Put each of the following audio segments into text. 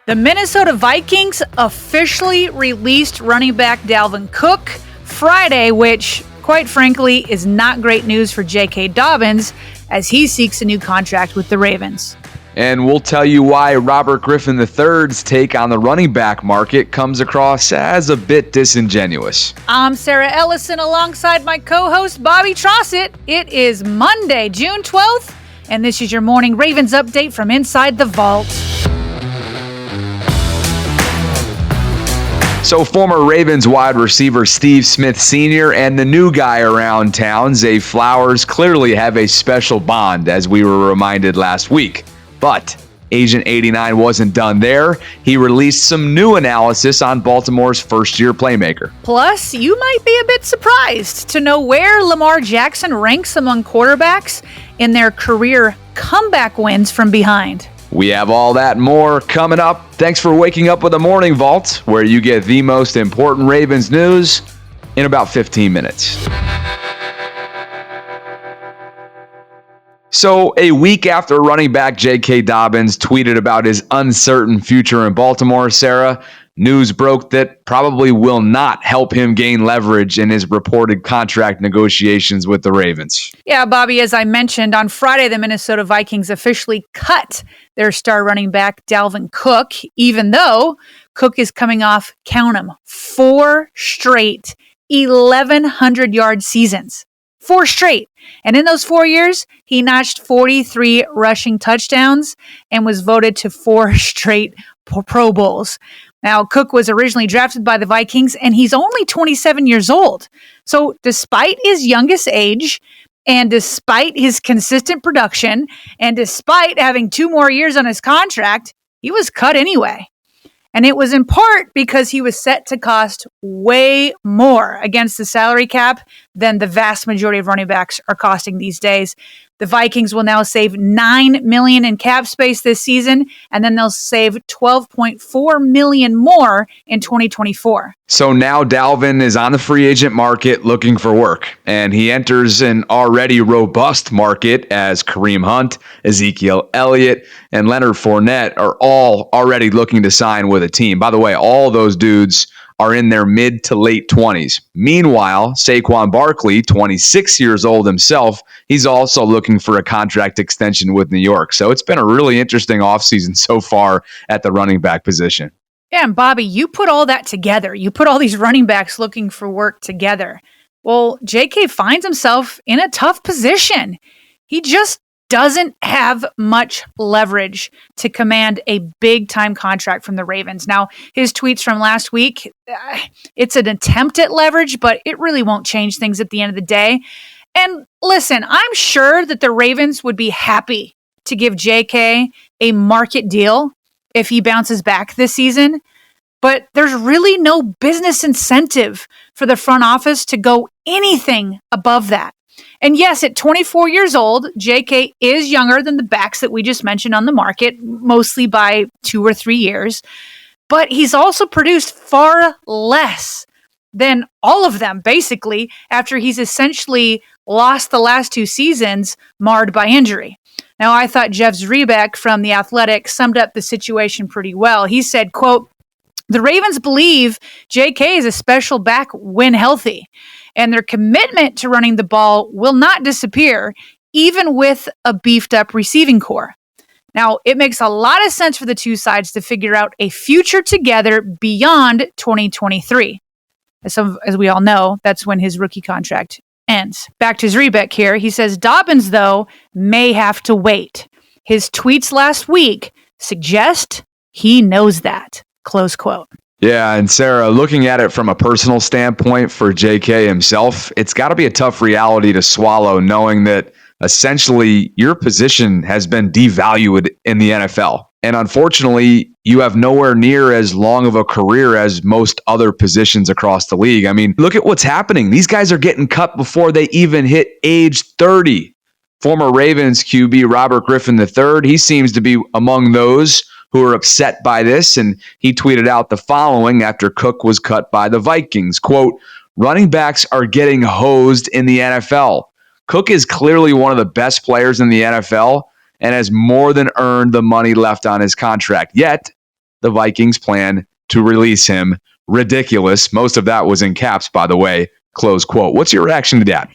The Minnesota Vikings officially released running back Dalvin Cook Friday, which, quite frankly, is not great news for JK Dobbins as he seeks a new contract with the Ravens. And we'll tell you why Robert Griffin III's take on the running back market comes across as a bit disingenuous. I'm Sarah Ellison alongside my co-host Bobby Trossett. It is Monday, June 12th, and this is your morning Ravens update from inside the vault. So former Ravens wide receiver Steve Smith Sr. and the new guy around town, Zay Flowers, clearly have a special bond, as we were reminded last week. But Agent 89 wasn't done there. He released some new analysis on Baltimore's first-year playmaker. Plus, you might be a bit surprised to know where Lamar Jackson ranks among quarterbacks in their career comeback wins from behind. We have all that and more coming up. Thanks for waking up with the Morning Vault, where you get the most important Ravens news in about 15 minutes. So, a week after running back JK Dobbins tweeted about his uncertain future in Baltimore, Sarah, news broke that probably will not help him gain leverage in his reported contract negotiations with the Ravens. Yeah, Bobby, as I mentioned, on Friday, the Minnesota Vikings officially cut their star running back, Dalvin Cook, even though Cook is coming off, count them, 4 straight 1,100-yard seasons. 4 straight. And in those 4 years, he notched 43 rushing touchdowns and was voted to 4 straight Pro Bowls. Now, Cook was originally drafted by the Vikings, and he's only 27 years old. So despite his youngest age, and despite his consistent production, and despite having 2 more years on his contract, he was cut anyway. And it was in part because he was set to cost way more against the salary cap than the vast majority of running backs are costing these days. The Vikings will now save $9 million in cap space this season, and then they'll save $12.4 million more in 2024. So now Dalvin is on the free agent market looking for work, and he enters an already robust market as Kareem Hunt, Ezekiel Elliott, and Leonard Fournette are all already looking to sign with a team. By the way, all those dudes are in their mid to late 20s. Meanwhile, Saquon Barkley, 26 years old himself, he's also looking for a contract extension with New York. So it's been a really interesting offseason so far at the running back position. Yeah, and Bobby, you put all that together. You put all these running backs looking for work together. Well, JK finds himself in a tough position. He just doesn't have much leverage to command a big-time contract from the Ravens. Now, his tweets from last week, it's an attempt at leverage, but it really won't change things at the end of the day. And listen, I'm sure that the Ravens would be happy to give JK a market deal if he bounces back this season, but there's really no business incentive for the front office to go anything above that. And yes, at 24 years old, JK is younger than the backs that we just mentioned on the market, mostly by 2 or 3 years. But he's also produced far less than all of them, basically, after he's essentially lost the last 2 seasons marred by injury. Now, I thought Jeff Zrebiec from The Athletic summed up the situation pretty well. He said, quote, "The Ravens believe JK is a special back when healthy, and their commitment to running the ball will not disappear, even with a beefed-up receiving core." Now, it makes a lot of sense for the two sides to figure out a future together beyond 2023. As we all know, that's when his rookie contract ends. Back to Zrebiec here. He says, Dobbins, though, may have to wait. His tweets last week suggest he knows that. Close quote. Yeah, and Sarah, looking at it from a personal standpoint for JK himself, it's got to be a tough reality to swallow, knowing that essentially your position has been devalued in the NFL. And unfortunately, you have nowhere near as long of a career as most other positions across the league. I mean, look at what's happening. These guys are getting cut before they even hit age 30. Former Ravens QB Robert Griffin III, he seems to be among those who are upset by this, and he tweeted out the following after Cook was cut by the Vikings. Quote, "Running backs are getting hosed in the NFL. Cook is clearly one of the best players in the NFL and has more than earned the money left on his contract. Yet, the Vikings plan to release him. Ridiculous. Most of that was in caps, by the way. Close quote. What's your reaction to that?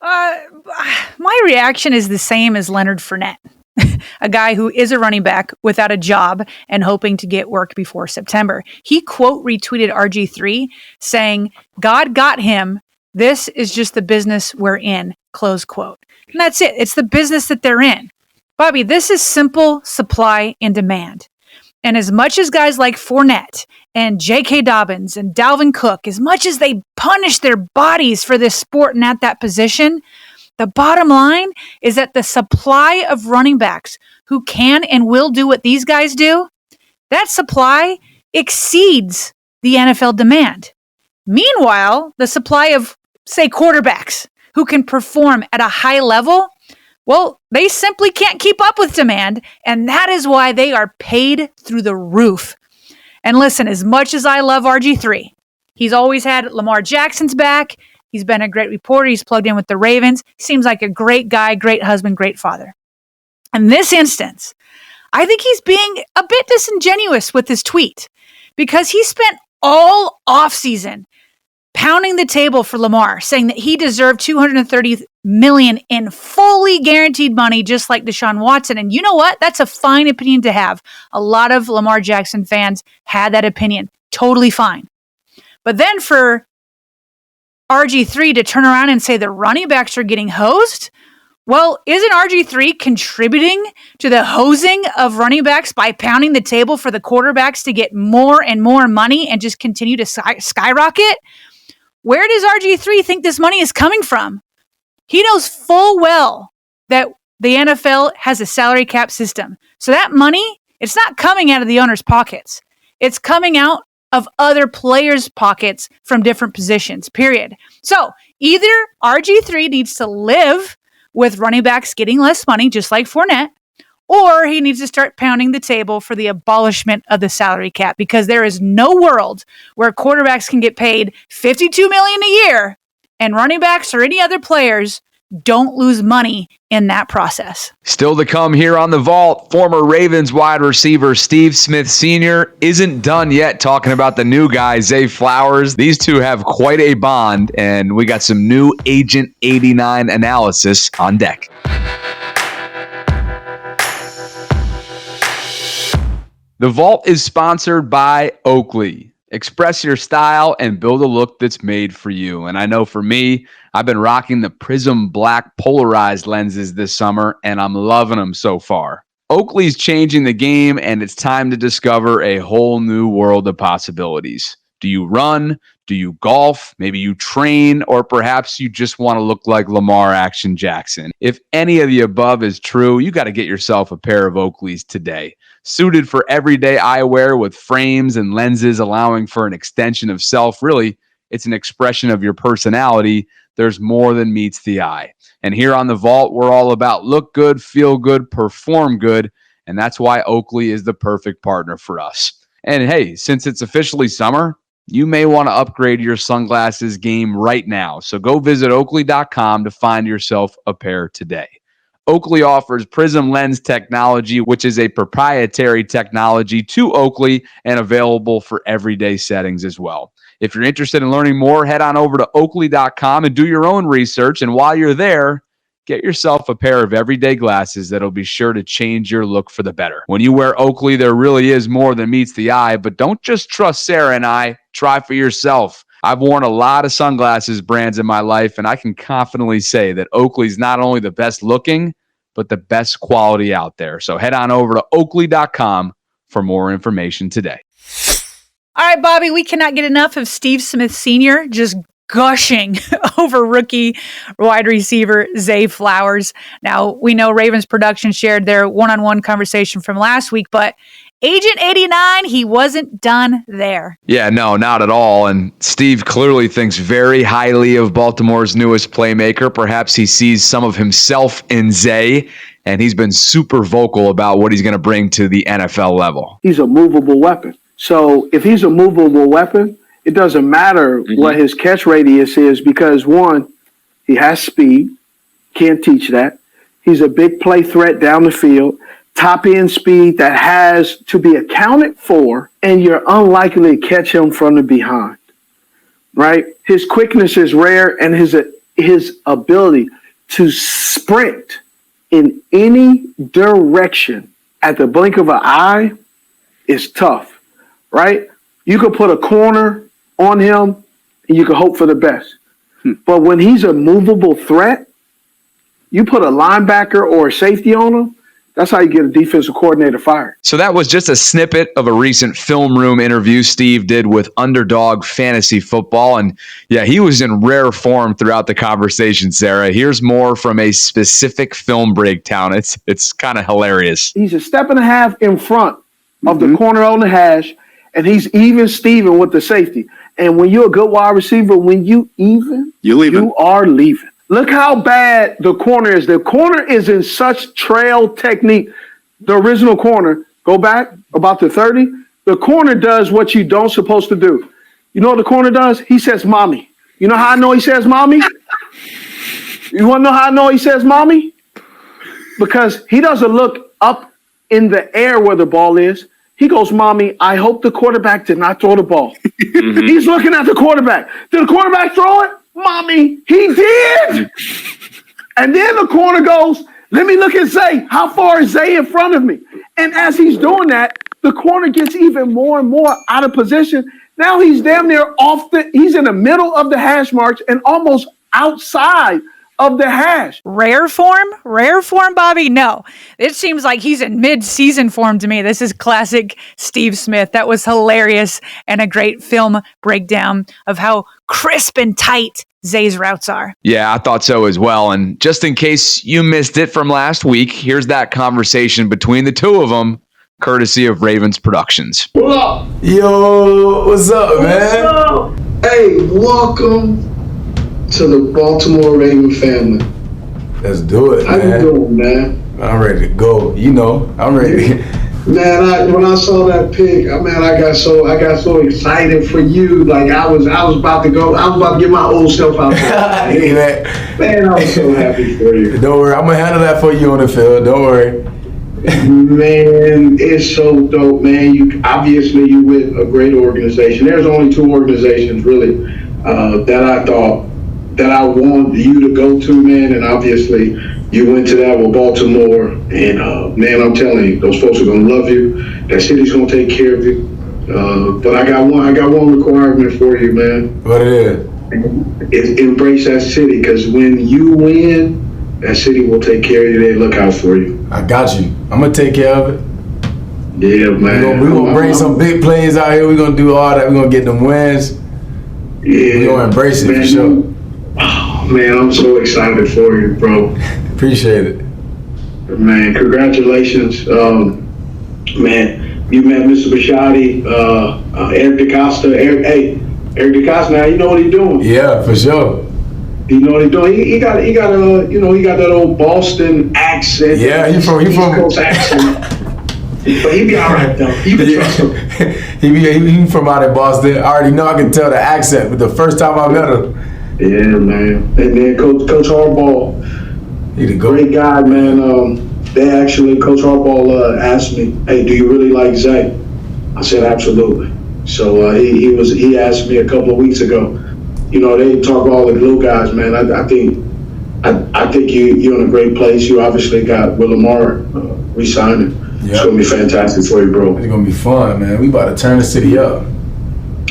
My reaction is the same as Leonard Fournette, a guy who is a running back without a job and hoping to get work before September. He quote retweeted RG3 saying, "God got him. This is just the business we're in," close quote. And that's it. It's the business that they're in. Bobby, this is simple supply and demand. And as much as guys like Fournette and JK Dobbins and Dalvin Cook, as much as they punish their bodies for this sport and at that position, the bottom line is that the supply of running backs who can and will do what these guys do, that supply exceeds the NFL demand. Meanwhile, the supply of, say, quarterbacks who can perform at a high level, well, they simply can't keep up with demand, and that is why they are paid through the roof. And listen, as much as I love RG3, he's always had Lamar Jackson's back. He's been a great reporter. He's plugged in with the Ravens. Seems like a great guy, great husband, great father. In this instance, I think he's being a bit disingenuous with his tweet because he spent all offseason pounding the table for Lamar, saying that he deserved $230 million in fully guaranteed money, just like Deshaun Watson. And you know what? That's a fine opinion to have. A lot of Lamar Jackson fans had that opinion. Totally fine. But then for RG3 to turn around and say the running backs are getting hosed, well, isn't RG3 contributing to the hosing of running backs by pounding the table for the quarterbacks to get more and more money and just continue to skyrocket? Where does RG3 think this money is coming from? He knows full well that the NFL has a salary cap system. So that money, it's not coming out of the owner's pockets. It's coming out of other players' pockets from different positions, period. So either RG3 needs to live with running backs getting less money, just like Fournette, or he needs to start pounding the table for the abolishment of the salary cap, because there is no world where quarterbacks can get paid $52 million a year and running backs or any other players don't lose money in that process. Still to come here on The Vault, former Ravens wide receiver Steve Smith Sr. isn't done yet talking about the new guy, Zay Flowers. These two have quite a bond, and we got some new Agent 89 analysis on deck. The Vault is sponsored by Oakley. Express your style and build a look that's made for you. And I know for me, I've been rocking the Prism Black polarized lenses this summer, and I'm loving them so far. Oakley's changing the game, and it's time to discover a whole new world of possibilities. Do you run? Do you golf? Maybe you train, or perhaps you just want to look like Lamar Action Jackson. If any of the above is true, you got to get yourself a pair of Oakleys today. Suited for everyday eyewear with frames and lenses allowing for an extension of self. Really, it's an expression of your personality. There's more than meets the eye. And here on The Vault, we're all about look good, feel good, perform good. And that's why Oakley is the perfect partner for us. And hey, since it's officially summer, you may want to upgrade your sunglasses game right now. So go visit Oakley.com to find yourself a pair today. Oakley offers Prism Lens technology, which is a proprietary technology to Oakley and available for everyday settings as well. If you're interested in learning more, head on over to Oakley.com and do your own research. And while you're there, get yourself a pair of everyday glasses that'll be sure to change your look for the better. When you wear Oakley, there really is more than meets the eye, but don't just trust Sarah and I. Try for yourself. I've worn a lot of sunglasses brands in my life, and I can confidently say that Oakley's not only the best looking, but the best quality out there. So head on over to Oakley.com for more information today. All right, Bobby, we cannot get enough of Steve Smith Sr. just gushing over rookie wide receiver Zay Flowers. Now, we know Ravens production shared their one-on-one conversation from last week, but Agent 89, he wasn't done there. Yeah, no, not at all. And Steve clearly thinks very highly of Baltimore's newest playmaker. Perhaps he sees some of himself in Zay, and he's been super vocal about what he's going to bring to the NFL level. He's a movable weapon. So if he's a movable weapon, it doesn't matter what his catch radius is because, one, he has speed. Can't teach that. He's a big play threat down the field. top end speed that has to be accounted for, and you're unlikely to catch him from the behind. Right? His quickness is rare, and his ability to sprint in any direction at the blink of an eye is tough. Right? You could put a corner on him and you can hope for the best. But when he's a movable threat, you put a linebacker or a safety on him, that's how you get a defensive coordinator fired. So that was just a snippet of a recent film room interview Steve did with Underdog Fantasy Football. And yeah, he was in rare form throughout the conversation, Sarah. Here's more from a specific film breakdown. It's kind of hilarious. He's a step and a half in front of the corner on the hash, and he's even Steven with the safety. And when you're a good wide receiver, when you are leaving. Look how bad the corner is. The corner is in such trail technique. The original corner, go back about to 30. The corner does what you don't supposed to do. You know what the corner does? He says, mommy. You know how I know he says mommy? You want to know how I know he says mommy? Because he doesn't look up in the air where the ball is. He goes, mommy, I hope the quarterback did not throw the ball. He's looking at the quarterback. Did the quarterback throw it? Mommy, he did. And then the corner goes, let me look at Zay. How far is Zay in front of me? And as he's doing that, the corner gets even more and more out of position. Now he's damn near he's in the middle of the hash marks and almost outside of the hash. Rare form, Bobby? No. It seems like he's in mid-season form to me. This is classic Steve Smith. That was hilarious and a great film breakdown of how crisp and tight Zay's routes are. Yeah, I thought so as well. And just in case you missed it from last week, here's that conversation between the two of them, courtesy of Ravens Productions. What up? Yo, what's up, man? What's up? Hey, welcome to the Baltimore Raven family. Let's do it, How man. you doing, man? I'm ready to go. You know, I'm ready. Man, when I saw that pic, I got so excited for you. Like I was about to go. I was about to get my old self out there. Man, I was so happy for you. Don't worry, I'm gonna handle that for you on the field. Don't worry. Man, it's so dope, man. You with a great organization. There's only two organizations really that I thought that I wanted you to go to, man, and obviously you went to that with Baltimore, and man, I'm telling you, those folks are gonna love you. That city's gonna take care of you. But I got one requirement for you, man. What it is? It's embrace that city, because when you win, that city will take care of you. They look out for you. I got you. I'm gonna take care of it. Yeah, man. We're gonna bring some big plays out here. We're gonna do all that. We're gonna get them wins. Yeah, we're gonna embrace it, man, for sure. Oh, man, I'm so excited for you, bro. Appreciate it. Man, congratulations. Man, you met Mr. Bishotti, Eric DeCosta. Eric DeCosta, now you know what he's doing. Yeah, for sure. You know what he's doing. He got he got that old Boston accent. Yeah, he from East Coast accent. But he be all right though. You can trust him. he from out in Boston. I already know I can tell the accent, but the first time I met him. Yeah, man. And then Coach Harbaugh, he's a great guy, man. They actually, Coach Harbaugh asked me, "Hey, do you really like Zay?" I said, "Absolutely." So he asked me a couple of weeks ago. You know, they talk all the little guys, man. I think you're in a great place. You obviously got Lamar re-signing. Yep. It's gonna be fantastic for you, bro. It's gonna be fun, man. We about to turn the city up.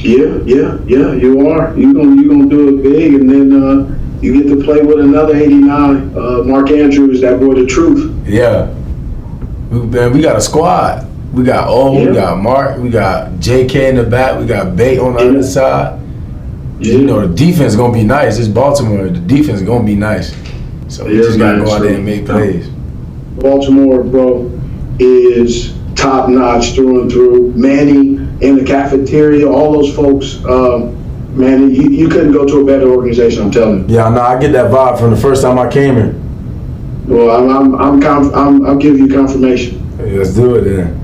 Yeah, you are. You're gonna do it big, and then you get to play with another 89. Mark Andrews, that boy, the truth. Yeah. We got a squad. We got we got Mark, we got JK in the back, we got Bate on the other side. Yeah. You know, the defense is gonna be nice. It's Baltimore. The defense is gonna be nice. So we just gotta go out there and make plays. Baltimore, bro, is top notch through and through. Manny in the cafeteria, all those folks, man, you couldn't go to a better organization, I'm telling you. Yeah, no, I get that vibe from the first time I came here. Well, I'll give you confirmation. Hey, let's do it then.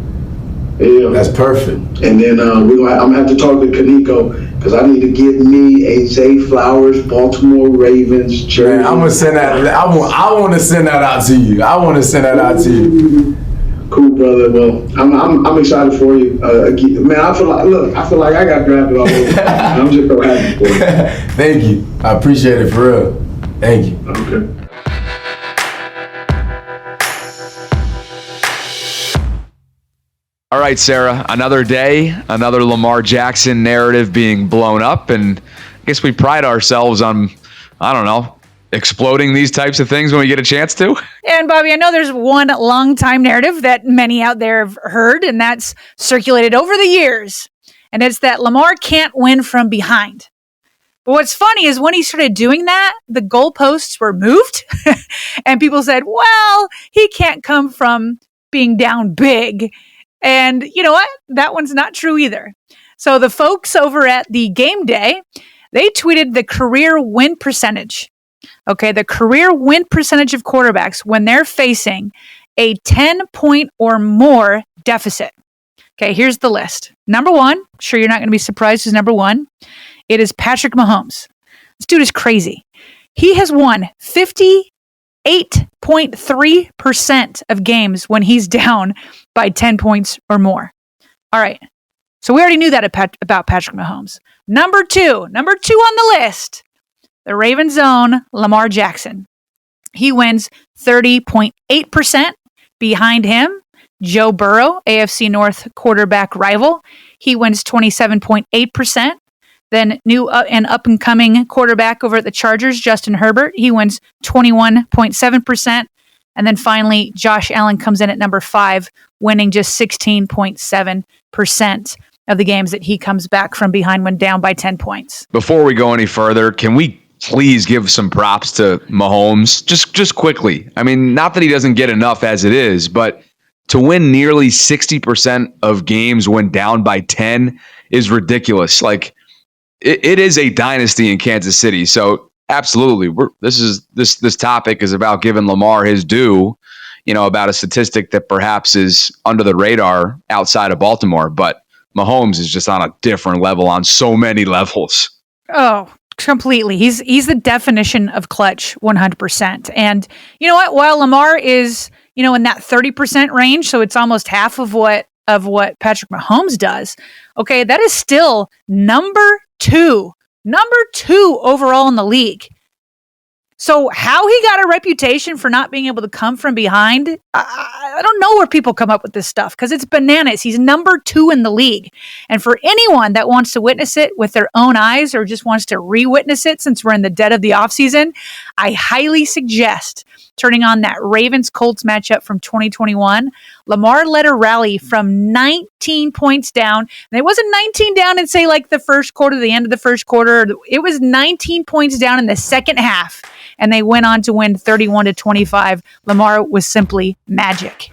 Yeah. That's perfect. And then I'm gonna have to talk to Kaneko, because I need to get me a Zay Flowers Baltimore Ravens jersey. Man, I'm gonna send that. I want to send that out to you. Cool, brother. Well, I'm excited for you. Man, I feel like I got drafted all over. I'm just so happy for you. Thank you. I appreciate it for real. Thank you. Okay. All right, Sarah, another day, another Lamar Jackson narrative being blown up, and I guess we pride ourselves on, I don't know, exploding these types of things when we get a chance to. And Bobby, I know there's one long time narrative that many out there have heard, and that's circulated over the years. And it's that Lamar can't win from behind. But what's funny is when he started doing that, the goalposts were moved and people said, well, he can't come from being down big. And you know what? That one's not true either. So the folks over at the game day, they tweeted the career win percentage. Okay, the career win percentage of quarterbacks when they're facing a 10-point or more deficit. Okay, here's the list. Number one, sure you're not going to be surprised who's number one. It is Patrick Mahomes. This dude is crazy. He has won 58.3% of games when he's down by 10 points or more. All right, so we already knew that about Patrick Mahomes. Number two on the list, the Ravens' own Lamar Jackson. He wins 30.8%. Behind him, Joe Burrow, AFC North quarterback rival. He wins 27.8%. Then new and up-and-coming quarterback over at the Chargers, Justin Herbert. He wins 21.7%. And then finally, Josh Allen comes in at number 5, winning just 16.7% of the games that he comes back from behind when down by 10 points. Before we go any further, can we please give some props to Mahomes? Just quickly. I mean, not that he doesn't get enough as it is, but to win nearly 60% of games when down by 10 is ridiculous. Like, it is a dynasty in Kansas City. So absolutely, this topic is about giving Lamar his due, about a statistic that perhaps is under the radar outside of Baltimore. But Mahomes is just on a different level on so many levels. Oh, completely. He's the definition of clutch 100%. And you know what? While Lamar is, in that 30% range, so it's almost half of what Patrick Mahomes does. Okay, that is still number two overall in the league. So how he got a reputation for not being able to come from behind, I don't know where people come up with this stuff because it's bananas. He's number 2 in the league. And for anyone that wants to witness it with their own eyes or just wants to re-witness it since we're in the dead of the offseason, I highly suggest turning on that Ravens-Colts matchup from 2021. Lamar led a rally from 19 points down. And it wasn't 19 down in, say, like the first quarter, the end of the first quarter. It was 19 points down in the second half. And they went on to win 31-25. Lamar was simply magic.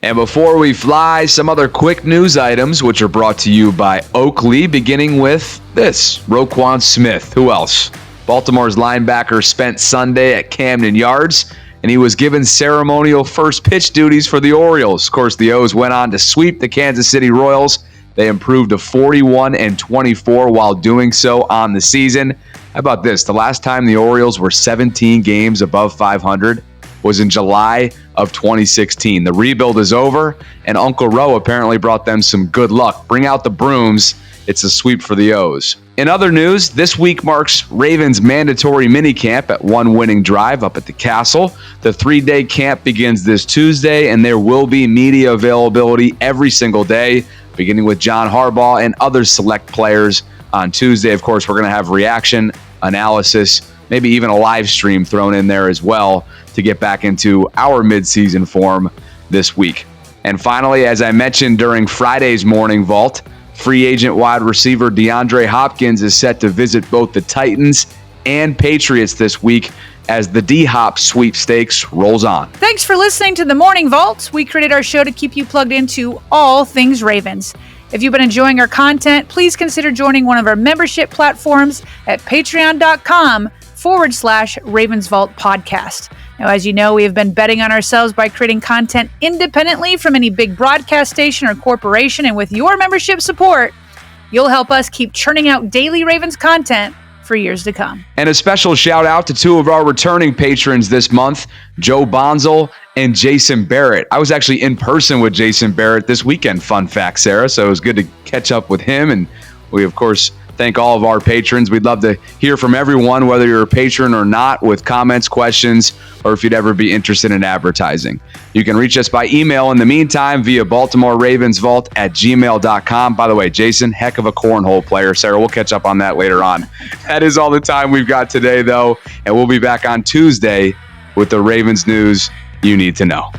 And before we fly, some other quick news items, which are brought to you by Oakley, beginning with this. Roquan Smith. Who else? Baltimore's linebacker spent Sunday at Camden Yards, and he was given ceremonial first pitch duties for the Orioles. Of course, the O's went on to sweep the Kansas City Royals. They improved to 41-24 while doing so on the season. How about this? The last time the Orioles were 17 games above 500 was in July of 2016. The rebuild is over, and Uncle Ro apparently brought them some good luck. Bring out the brooms. It's a sweep for the O's. In other news, this week marks Ravens' mandatory minicamp at One Winning Drive up at the Castle. The 3-day camp begins this Tuesday, and there will be media availability every single day, beginning with John Harbaugh and other select players on Tuesday. Of course, we're going to have reaction, analysis, maybe even a live stream thrown in there as well to get back into our midseason form this week. And finally, as I mentioned during Friday's Morning Vault, free agent wide receiver DeAndre Hopkins is set to visit both the Titans and Patriots this week as the D-Hop sweepstakes rolls on. Thanks for listening to the Morning Vault. We created our show to keep you plugged into all things Ravens. If you've been enjoying our content, please consider joining one of our membership platforms at patreon.com/RavensVault podcast. Now, as you know, we have been betting on ourselves by creating content independently from any big broadcast station or corporation. And with your membership support, you'll help us keep churning out daily Ravens content for years to come. And a special shout out to two of our returning patrons this month, Joe Bonzel and Jason Barrett. I was actually in person with Jason Barrett this weekend, fun fact, Sarah. So it was good to catch up with him. And we, of course, thank all of our patrons. We'd love to hear from everyone, whether you're a patron or not, with comments, questions, or if you'd ever be interested in advertising. You can reach us by email in the meantime via BaltimoreRavensVault@gmail.com. By the way, Jason, heck of a cornhole player. Sarah, we'll catch up on that later on. That is all the time we've got today, though, and we'll be back on Tuesday with the Ravens news you need to know.